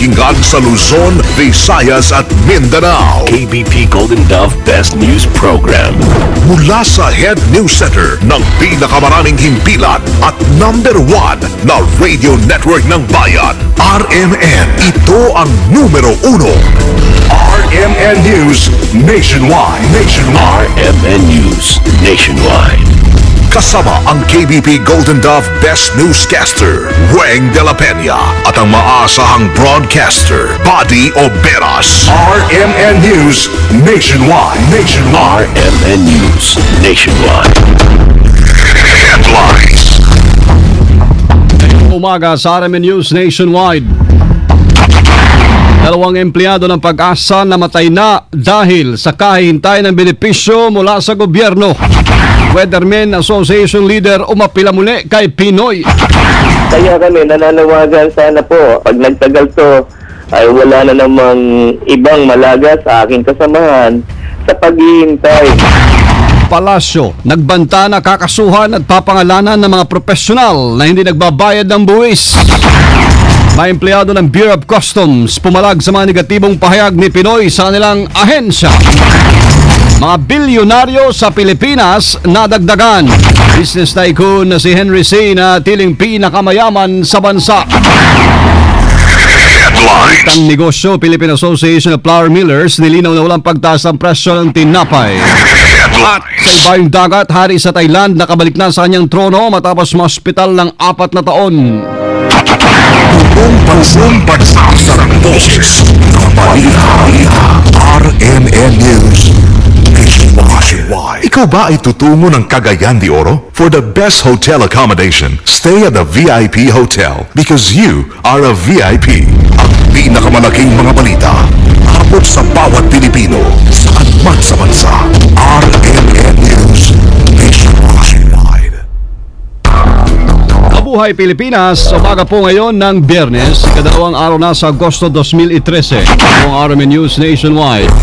mapapakinggan sa Luzon, Visayas at Mindanao. KBP Golden Dove Best News Program. Mula sa Head News Center ng pinakamaraming himpilan at number 1 na radio network ng bayan, RMN. Ito ang numero 1. RMN News Nationwide. RMN News Nationwide. Kasama ang KBP Golden Dove Best Newscaster, Weng de la Peña, at ang maasahang broadcaster, Buddy Oberas. RMN News Nationwide. RMN News Nationwide. Headlines. Umaga sa RMN News Nationwide. Dalawang empleyado ng Pag-asa namatay na dahil sa kahihintay ng benepisyo mula sa gobyerno. Weathermen Association leader umapila muli kay Pinoy. Kaya kami nananawagan sana po pag nagtagal to ay wala na namang ibang malaga sa aking kasamahan sa paghihintay. Palasyo, nagbanta na kakasuhan at papangalanan ng mga profesional na hindi nagbabayad ng buwis. May empleyado ng Bureau of Customs pumalag sa mga negatibong pahayag ni Pinoy sa kanilang ahensya. Mga bilyonaryo sa Pilipinas nadagdagan. Business tycoon na si Henry C. na tiling pinakamayaman sa bansa. Ang negosyo, Philippine Association of Flour Millers, nilinaw na walang pagtaas ng presyo ng tinapay. At sa ibayong dagat, hari sa Thailand nakabalik na sa kanyang trono matapos ma-hospital ng 4 na taon. Buong bansa sa boses ng balita. RMN News Nationwide. Ikaw ba ay tutungo ng Cagayan de Oro? For the best hotel accommodation, stay at the VIP Hotel because you are a VIP. Ang pinakamalaking mga balita, abot sa bawat Pilipino, saan man sa bansa. RMN News Nationwide. Mabuhay Pilipinas, umaga po ngayon ng Biyernes, ikadalawang araw na sa Agosto 2013. Ang RMN News Nationwide.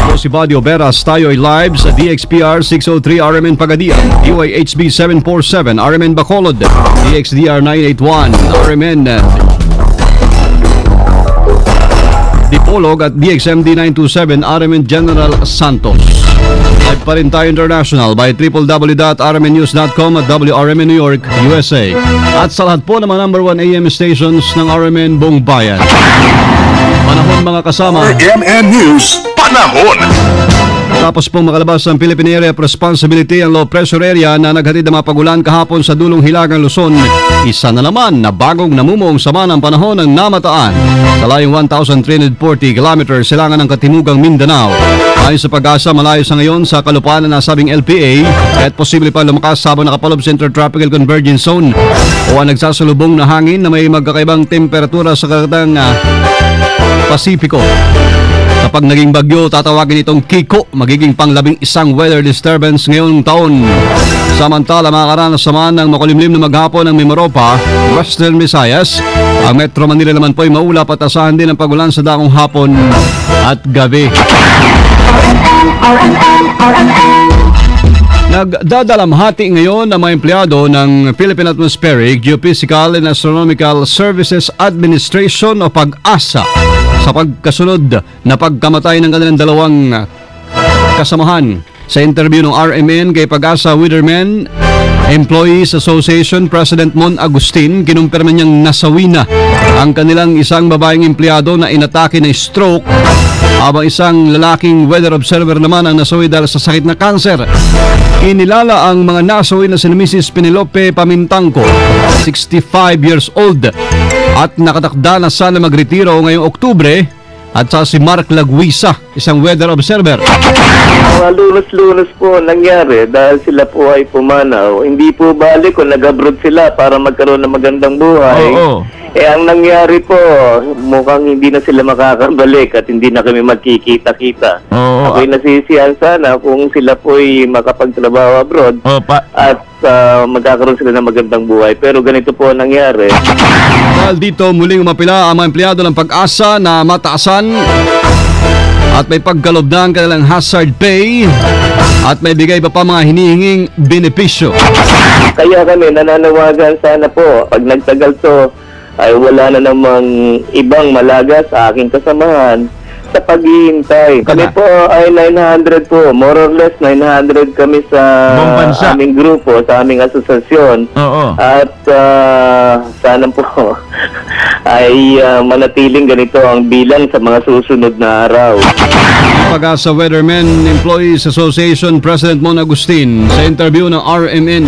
Ako si Buddy Oberas, tayo ay live sa DXPR 603 RMN Pagadian, UAHB 747 RMN Bacolod, DXDR 981 RMN Dipolog at DXMD 927 RMN General Santos. Live pa rin tayo international by www.rmnnews.com at WRMN New York, USA. At sa lahat po ng mga number 1 AM stations ng RMN buong bayan. Panahon mga kasama. RMN News Panahon. Tapos pong makalabas ang Philippine Area of Responsibility ang low pressure area na naghatid ng mga pagulan kahapon sa dulong Hilagang Luzon. Isa na naman na bagong namumuong sama ng panahon ang namataan sa layong 1,340 kilometers silangan ng Katimugang Mindanao. Ayon sa Pag-asa, malayo sa ngayon sa kalupaan na nasabing LPA kahit posible pa lumakas habang nakapalob sa Intertropical Convergence Zone o ang nagsasalubong na hangin na may magkakaibang temperatura sa karagatan Pasipiko. Kapag naging bagyo, tatawagin itong Kiko, magiging pang-11 weather disturbance ngayong taon. Samantala, makakaranas naman ng makulimlim na maghapon ng Mimaropa, Western Visayas. Ang Metro Manila naman po ay maulap at asahan din ang pagulan sa dakong hapon at gabi. Nagdadalamhati ngayon ang mga empleyado ng Philippine Atmospheric, Geophysical and Astronomical Services Administration o Pag-asa sa pagkasunod na pagkamatay ng kanilang dalawang kasamahan. Sa interview ng RMN kay Pag-asa Weathermen Employees Association President Mon Agustin, kinumpirma niyang nasawi na ang kanilang isang babaeng empleyado na inatake na stroke habang isang lalaking weather observer naman ang nasawi dahil sa sakit na kanser. Inilala ang mga nasawi na si Mrs. Penelope Pamintangco, 65 years old, at nakatakda na sana magretiro ngayong Oktubre, at sa si Mark Laguisa, isang weather observer. Mga lunos-lunos po nangyari dahil sila po ay pumanaw. Hindi po balik kung nag-abroad sila para magkaroon ng magandang buhay. Oo. Ang nangyari po, mukhang hindi na sila makakabalik at hindi na kami magkikita-kita. Oo. Ako'y nasisiyahan sana kung sila po ay makapagtrabaho abroad at magkakaroon sila ng magandang buhay. Pero ganito po ang nangyari. Dahil dito, muling umapila ang mga empleyado ng Pag-asa na mataasan at may pagkalob na ang kanilang hazard pay at may bigay pa mga hinihinging benepisyo. Kaya kami nananawagan sana po pag nagtagal to ay wala na namang ibang malaga sa aking kasamahan sa paghihintay. Kami po ay 900 po, more or less 900 kami sa Buong bansa. aming grupo, sa aming asosasyon. Oo. At sana po ay manatiling ganito ang bilang sa mga susunod na araw. Pag-asa Weathermen Employees Association President Mon Agustin sa interview ng RMN.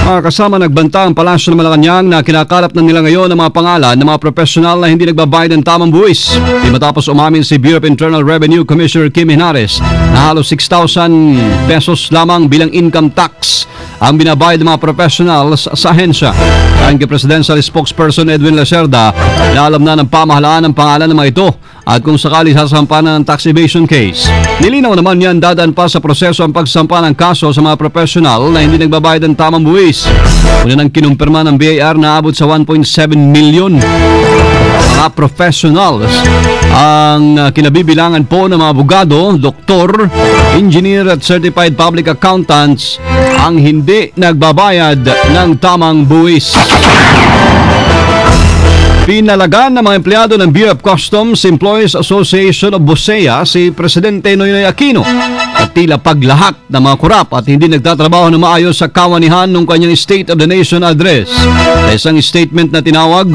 Mga kasama, nagbanta ang Palasyo ng Malacanang na kinakalap na nila ngayon ang mga pangalan ng mga profesional na hindi nagbabayad ng tamang buwis. Di matapos umamin si Bureau of Internal Revenue Commissioner Kim Henares na halos 6,000 pesos lamang bilang income tax ang binabayad ng mga professionals sa ahensya. Ayon kay Presidential Spokesperson Edwin Lacerda, alam na ng pamahalaan ang pangalan ng mga ito at kung sakali sasampa na ng tax evasion case. Nilinaw naman yan, dadaan pa sa proseso ang pagsampa ng kaso sa mga professional na hindi nagbabayad ng tamang buwis. Una nang kinumpirma ng BIR na abot sa 1.7 million mga professionals ang kinabibilangan po ng mga abogado, doktor, engineer at certified public accountants ang hindi nagbabayad ng tamang buwis. Pinalagan ng mga empleyado ng Bureau of Customs Employees Association of BOSEA si Presidente Noynoy Aquino at tila paglahat ng mga kurap at hindi nagtatrabaho na maayos sa kawanihan ng kanyang State of the Nation address. Sa isang statement na tinawag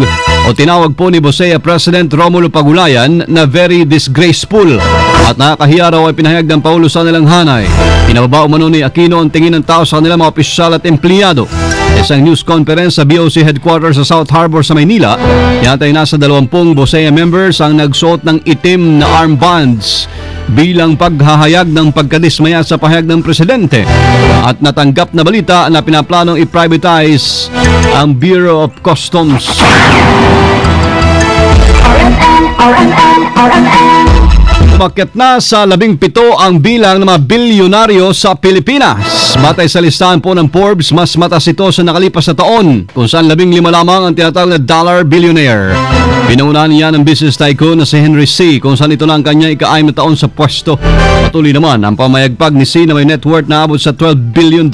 po ni BOSEA President Romulo Pagulayan na very disgraceful at nakakahiya raw ay pinahayag ng Paulo sa nilang hanay. Pinababa umano ni Aquino ang tingin ng tao sa kanilang mga opisyal at empleyado. Isang news conference sa BOC headquarters sa South Harbor sa Maynila, yata'y nasa 20 BOSEA members ang nagsuot ng itim na armbands bilang paghahayag ng pagkadismaya sa pahayag ng presidente at natanggap na balita na pinaplanong i-privatize ang Bureau of Customs. Umakyat na sa 17 ang bilang ng mga bilyonaryo sa Pilipinas. Batay sa listahan po ng Forbes, mas mataas ito sa nakalipas na taon, kung saan 15 lamang ang tinatawag na dollar billionaire. Pinaunahan niya ng business tycoon na si Henry C., kung saan ito na ang kanya ika-6 na taon sa pwesto. Patuloy naman ang pamayagpag ni C na may net worth na abot sa $12 billion.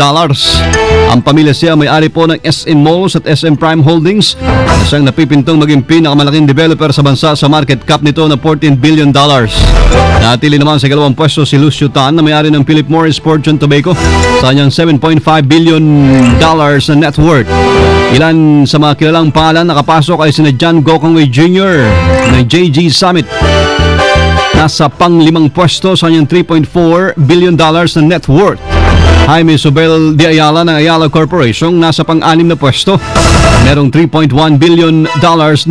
Ang pamilya siya may-ari po ng SM Malls at SM Prime Holdings, isang napipintong maging pinakamalaking developer sa bansa sa market cap nito na $14 billion. Natili naman sa ikalawang pwesto si Lucio Tan na may-ari ng Philip Morris Fortune Tobacco sa kanyang $7.5 billion na net worth. Ilan sa mga kilalang pangalan nakapasok ay sina John Gokongwei Jr. ng JG Summit. Nasa pang-5 pwesto sa kanyang $3.4 billion na net worth. Jaime Sobel de Ayala ng Ayala Corporation nasa pang-6 na pwesto. Merong $3.1 billion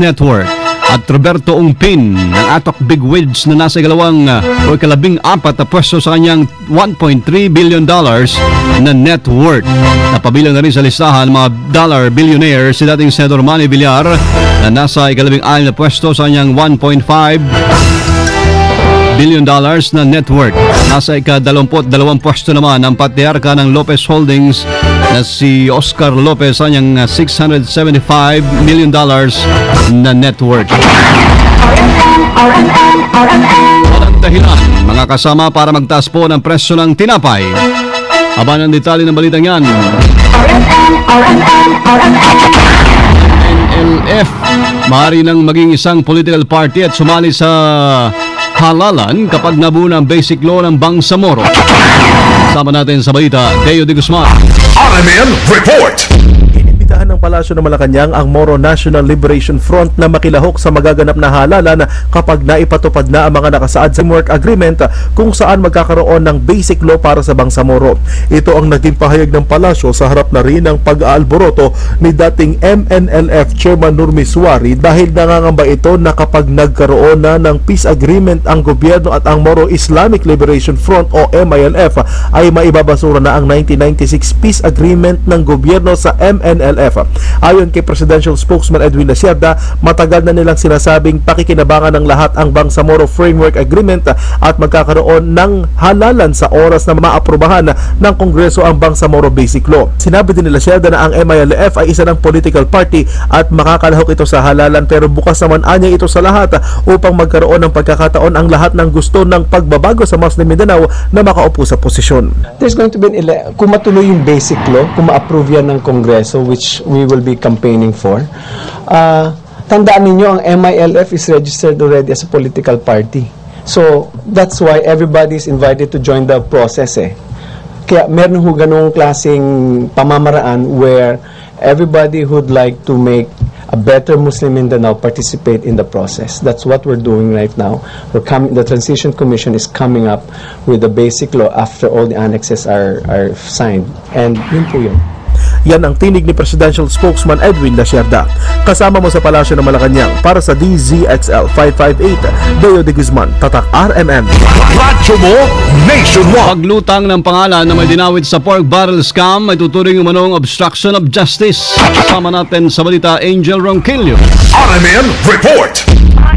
net worth. At Roberto Ungpin ng Atok Bigwigs na nasa ikalabing apat na pwesto sa kanyang $1.3 billion na net worth. Napabilang na rin sa listahan mga dollar billionaire si dating Senador Manny Villar na nasa ikalabing-6 na pwesto sa kanyang $1.5 billion na net worth. Nasa ika-22 pwesto naman ang patriarka ng Lopez Holdings na si Oscar Lopez sa kanyang $675 million na net worth. Walang dahilan, mga kasama, para magtaas po ng presyo ng tinapay. Aba ng detalye ng balitang yan. NLF, maaari nang maging isang political party at sumali sa halalan kapag nabuo ng basic law ng Bangsamoro. Sama natin sa balita, Deo de Guzman. RMN Report! Inimbitahan ng Palasyo ng Malacanang ang Moro National Liberation Front na makilahok sa magaganap na halalan kapag naipatupad na ang mga nakasaad sa framework agreement kung saan magkakaroon ng basic law para sa Bangsamoro. Ito ang naging pahayag ng Palasyo sa harap na rin ng pag-aalboroto ni dating MNLF Chairman Nurmi Suari dahil nangangamba ito na kapag nagkaroon na ng peace agreement ang gobyerno at ang Moro Islamic Liberation Front o MILF ay maibabasura na ang 1996 peace agreement ng gobyerno sa MNLF. Ayon kay Presidential Spokesman Edwin Lacerda, matagal na nilang sinasabing pakikinabangan ng lahat ang Bangsamoro Framework Agreement at magkakaroon ng halalan sa oras na maaprubahan ng Kongreso ang Bangsamoro Basic Law. Sinabi din ni Lacerda na ang MILF ay isa ng political party at makakalahok ito sa halalan, pero bukas naman anya ito sa lahat upang magkaroon ng pagkakataon ang lahat ng gusto ng pagbabago sa Muslim Mindanao na makaupo sa posisyon. There's going to be kung matuloy yung basic law, kung ma-approve yan ng Kongreso, which which we will be campaigning for. Tandaan ninyo, ang MILF is registered already as a political party. So, that's why everybody is invited to join the process Kaya meron ho ganong klaseng pamamaraan where everybody who'd like to make a better Muslim Mindanao participate in the process. That's what we're doing right now. The Transition Commission is coming up with the basic law after all the annexes are signed. And yun po yun. Yan ang tinig ni Presidential Spokesman Edwin Lacerda. Kasama mo sa Palasyo ng Malacanang para sa DZXL 558, Deo de Guzman, Tatak RMN. Radyo mo nationwide. Paglutang ng pangalan na may dinawit sa pork barrel scam ay tuturing umanong obstruction of justice. Kasama natin sa balita Angel Ronquillo. RMN Report.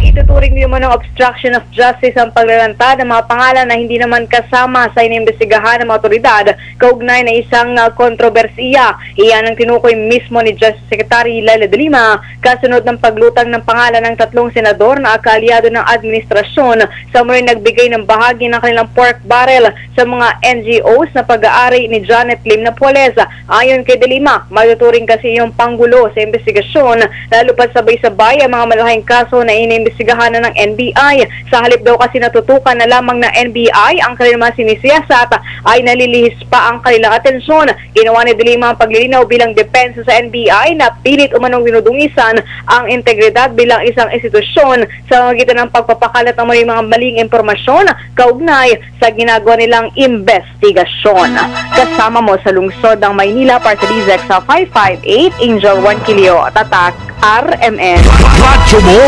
Ituturing niyo man ng obstruction of justice ang paglalanta ng mga pangalan na hindi naman kasama sa inimbestigahan ng mga otoridad kaugnay na isang kontrobersiya. Iyan ang tinukoy mismo ni Justice Secretary Laila de Lima kasunod ng paglutang ng pangalan ng 3 senador na kaalyado ng administrasyon sa muli nagbigay ng bahagi ng kanilang pork barrel sa mga NGOs na pag-aari ni Janet Lim Napoles. Ayon kay de Lima, matuturing kasi yung panggulo sa investigasyon lalo pa sabay-sabay ang mga malaking kaso na inimbestigahan na ng NBI. Sa halip daw kasi natutukan na lamang na NBI ang kanilang mga sinisiyasat ay nalilihis pa ang kanilang atensyon. Ginawa ni de Lima ang paglilinaw bilang depensa sa NBI na pilit umanong dinudungisan ang integridad bilang isang institusyon sa magitan ng pagpapakalat ng mga maling impormasyon kaugnay sa ginagawa nilang investigasyon. Kasama mo sa lungsod ng Maynila para sa DZXL 558, Angel Ronquillo, Tatak RMN. Radyo mo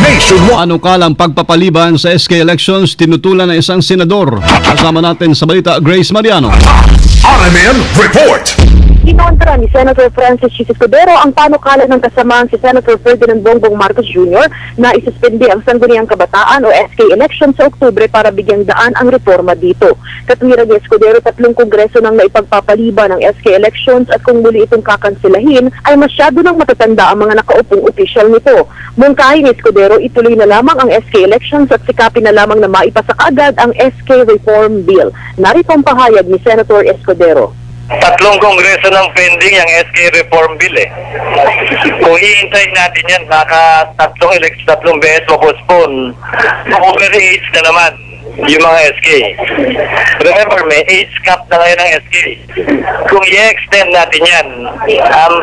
nationwide. Anukalang pagpapaliban sa SK elections tinutulan ng isang senador. Kasama natin sa balita Grace Mariano. RMN Report. Kinontra ni Senator Francis Chis Escudero ang panukala ng kasamahan si Senator Ferdinand Bongbong Marcos Jr. na isuspende ang Sangguniang Kabataan o SK election sa Oktubre para bigyang daan ang reforma dito. Katwiran ni Escudero, 3 kongreso nang naipagpapaliban ng SK elections at kung muli itong kakansilahin ay masyado nang matatanda ang mga nakaupong opisyal nito. Mungkahi ni Escudero, ituloy na lamang ang SK elections at sikapin na lamang na maipasa kaagad ang SK Reform Bill. Narito ang pahayag ni Senator Escudero. 3 kongreso ng pending ang SK Reform Bill Kung hihintayin natin yan, baka 3 beses mapostpone. Over-age na naman yung mga SK. Remember, may age cap na ngayon ng SK. Kung i-extend natin yan,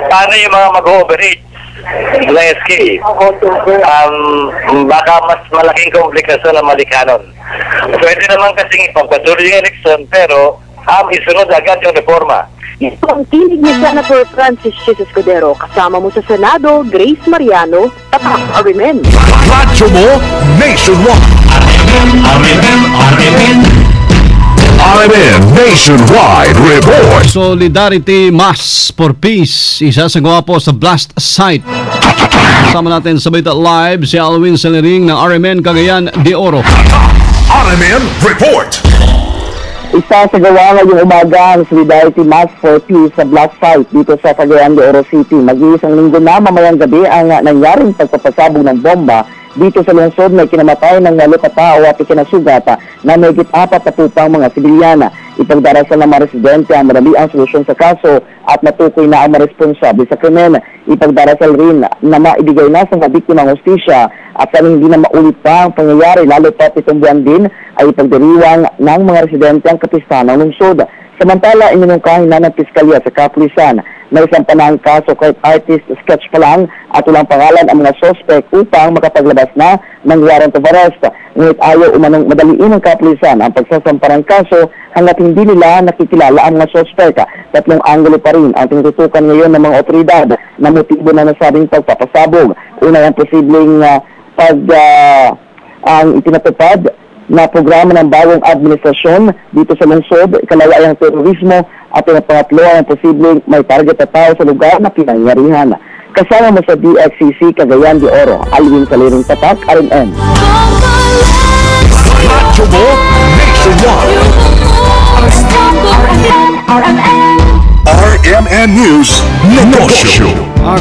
paano yung mga mag-overage na SK? Baka mas malaking komplikasyon ang malikanon. Pwede naman kasing ipagpatuloy yung election, pero isunod agad yung reforma. Ito ang tinig ni Senator Francis Chis Escudero. Kasama mo sa Senado, Grace Mariano, Tatak RMN. Radyo mo nationwide. RMN Nationwide Report. Solidarity Mass for Peace. Isasagawa po sa blast site. Kasama natin sa balita live si Alwin Salering ng RMN Cagayan de Oro. RMN Report. Isasagawa ngayong umaga ang Solidarity Mass for Peace sa blast site dito sa Cagayan de Oro City. Mag-iisang linggo na mamayang gabi ang nangyaring pagpapasabog ng bomba dito sa lungsod na kinamatay ng 8 katao at ikinasugat na may 4 na pupang mga sibilyana. Ipagdarasal ng mga residente ang maraliang solusyon sa kaso at matukoy na ang mga responsable sa krimen. Ipagdarasal rin na maibigay na sa mga biktima ng hustisya at sa hindi na maulit pa ang pangyayari lalo pa itong buwan din ay ipagdiriwang ng mga residente ang kapistahan ng lungsod. Samantala, inunungkahin na ng piskalya sa kapulisan na isang panahang kaso kahit artist sketch pa lang at walang pangalan ang mga suspect upang makapaglabas na ng warrant of arrest. Ngunit ayaw umanong madaliin ng kapulisan ang pagsasampa ng kaso hanggat hindi nila nakikilala ang mga suspect. 3 anggulo pa rin ang tinututukan ngayon ng mga otoridad na motibo na nasabing pagpapasabog. Una ang posibleng ang itinatupad na programa ng bagong administrasyon dito sa lungsod, ikalawa ay ang terorismo at ang pangatlo ay ang posibleng may target na tao sa lugar na pinangyarihan. Kasama mo sa DXCC Cagayan de Oro, Alvin Salering, Tatak RMN. Radyo mo nationwide. RMN News Negosyo.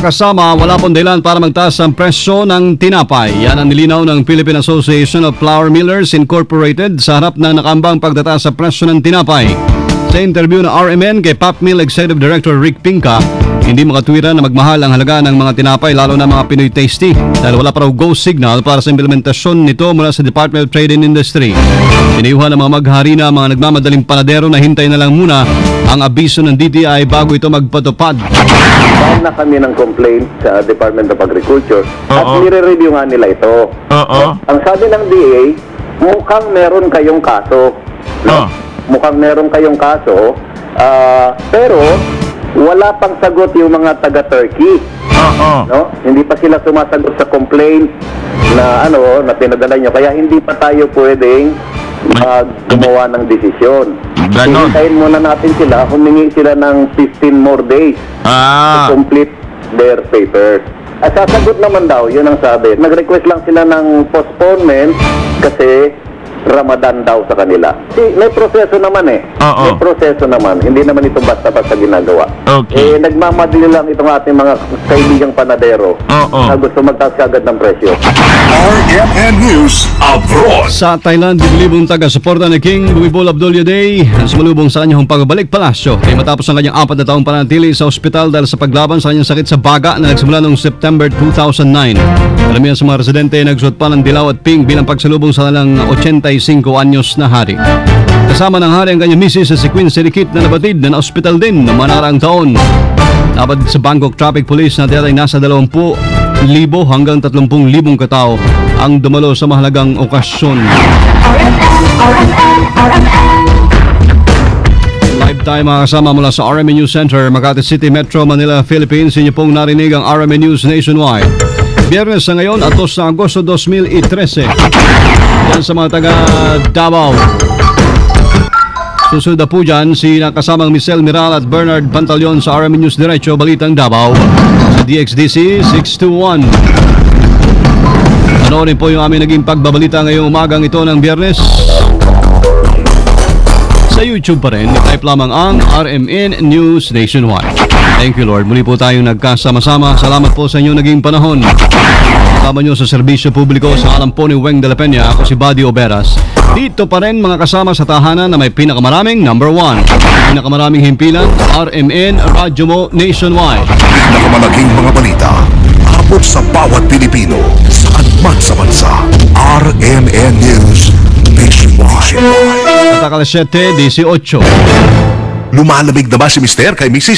Kasama, wala pong dahilan para magtaas ang presyo ng tinapay. Yan ang nilinaw ng Philippine Association of Flour Millers Incorporated sa harap na nakambang pagtataas sa presyo ng tinapay. Sa interview ng RMN kay Pop Mill Executive Director Rick Pinca, Hindi makatwira na magmahal ang halaga ng mga tinapay lalo na mga Pinoy Tasty dahil wala pa raw go signal para sa implementasyon nito mula sa Department of Trade and Industry. Pinayuhan ng mga magharina mga nagmamadaling panadero na hintay na lang muna ang abiso ng DTI bago ito magpatupad. Dahil na kami ng complaint sa Department of Agriculture at nire-review nga nila ito. Ang sabi ng DA, mukhang meron kayong kaso. No? Mukhang meron kayong kaso, pero wala pang sagot yung mga taga-Turkey. No? Hindi pa sila sumasagot sa complaint na na pinadala nyo. Kaya hindi pa tayo pwedeng gumawa ng desisyon. Hintayin muna natin sila, humingi sila ng 15 more days to complete their papers. At sasagot naman daw, yun ang sabi. Nag-request lang sila ng postponement kasi Ramadan daw sa kanila. May proseso naman May proseso naman. Hindi naman ito basta-basta ginagawa. Nagmamadali lang itong ating mga kaibigang panadero na gusto magtaas agad ng presyo. RMN News Abroad. Sa Thailand, bibilibong taga-suporta ni King Bhumibol Adulyadej ang sumalubong sa kanyang pagbalik palasyo ay matapos ang kanyang 4 na taong pananatili sa ospital dahil sa paglaban sa kanyang sakit sa baga na nagsimula noong September 2009. Karamihan sa mga residente ay nagsuot pa ng dilaw at pink bilang pagsalubong sa kanilang 85 anyos na hari. Kasama ng hari ang kanyang misis sa si Queen Sirikit na nabatid na na-ospital din noong manaraang taon. Dapat sa Bangkok Traffic Police na tiyatay nasa 20,000 hanggang 30,000 katao ang dumalo sa mahalagang okasyon. Live tayo mga kasama mula sa RMN News Center, Makati City, Metro Manila, Philippines. Inyo pong narinig ang RMN News Nationwide. Biyernes na ngayon, 2 na Agosto 2013. Yan sa mga taga Davao. Susunod na po dyan si nakasamang Michelle Miral at Bernard Pantaleon sa RMN News Diretso Balitang Davao sa DXDC 621. Ano rin po yung aming naging pagbabalita ngayong umagang ito ng Biyernes. Sa YouTube pa rin, type lamang ang RMN News Nationwide. Thank you Lord. Muli po tayong nagkasama-sama. Salamat po sa inyong naging panahon. Kasama nyo sa serbisyo publiko sa alam po ni Weng de la Peña. Ako si Buddy Oberas. Dito pa rin mga kasama sa tahanan na may pinakamaraming number 1. Pinakamaraming himpilan, RMN Radyo Mo Nationwide. Pinakamalaking mga balita. Abot sa bawat Pilipino. Saan man sa bansa. RMN News Nationwide. At 7:18. Lumalamig na ba si Mister kay Mrs.?